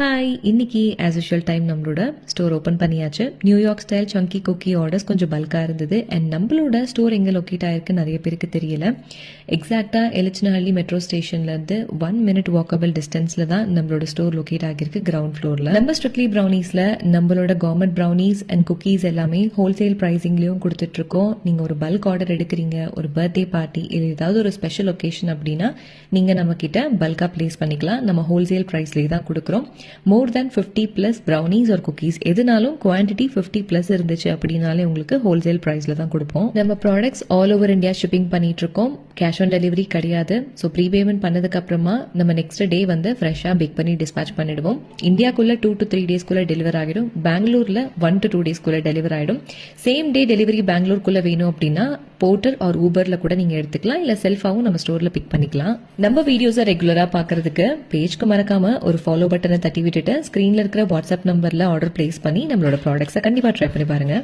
Hi, இன்னைக்கு as usual time நம்மளோட store open பண்ணியாச்சு. நியூயார்க் ஸ்டைல் சங்கி குக்கி ஆர்டர்ஸ் கொஞ்சம் பல்காக இருந்தது. அண்ட் நம்மளோட ஸ்டோர் எங்கே லொக்கேட் ஆயிருக்கு நிறைய பேருக்கு தெரியல. எக்ஸாக்டாக எலிச்சனஹள்ளி மெட்ரோ ஸ்டேஷன்லேருந்து 1 minute வாக்கபிள் டிஸ்டன்ஸில் தான் நம்மளோட ஸ்டோர் லொக்கேட் ஆகிருக்கு, கிரவுண்ட் ஃப்ளோரில். நம்ம ஸ்ட்ரிக்ட்லி ப்ரௌனீஸில் நம்மளோட கவர்மெண்ட் ப்ரௌனீஸ் அண்ட் குக்கீஸ் எல்லாமே ஹோல்சேல் ப்ரைஸிங்லேயும் கொடுத்துட்ருக்கோம். நீங்கள் ஒரு பல்க் ஆர்டர் எடுக்கிறீங்க, ஒரு பர்த்டே பார்ட்டி இல்லை ஏதாவது ஒரு ஸ்பெஷல் ஒகேஷன் அப்படின்னா நீங்கள் நம்மக்கிட்ட பல்காக ப்ளேஸ் பண்ணிக்கலாம். நம்ம ஹோல்சேல் ப்ரைஸ்லேயே தான் கொடுக்குறோம். மோர் தேன் 50+ ப்ரௌனீஸ் ஒரு குக்கீஸ் எதுனாலும் குவான்டிட்டி 50+ இருந்துச்சு அப்படின்னாலே உங்களுக்கு ஹோல்சேல் ப்ரைஸ்ல தான் கொடுப்போம். நம்ம products all over India shipping பண்ணிட்டு இருக்கோம். கேஷ் ஆன் டெலிவரி கிடையாது. ஸோ ப்ரீ பேமெண்ட் பண்ணதுக்கு அப்புறமா நம்ம நெக்ஸ்ட் டே வந்து ஃப்ரெஷ்ஷாக பேக் பண்ணி டிஸ்பேச் பண்ணிடுவோம். இந்தியாக்குள்ள 2 to 3 daysக்குள்ள டெலிவர் ஆகிடும். பெங்களூர்ல 1 to 2 daysக்குள்ள டெலிவர் ஆகிடும். சேம் டே டெலிவரி பெங்களூருக்குள்ள வேணும் அப்படின்னா போர்ட்டர் ஆர் ஊபர்ல கூட நீங்க எடுத்துக்கலாம், இல்ல செல்ஃபாவும் நம்ம ஸ்டோர்ல பிக் பண்ணிக்கலாம். நம்ம வீடியோஸை ரெகுலரா பாக்குறதுக்கு பேஜ்க்கு மறக்காம ஒரு ஃபாலோ பட்டனை தட்டி விட்டுட்டு ஸ்கிரீன்ல இருக்கிற வாட்ஸ்அப் நம்பர்ல ஆர்டர் பிளேஸ் பண்ணி நம்மளோட ப்ராடக்ட்ஸை கண்டிப்பா ட்ரை பண்ணி பாருங்க.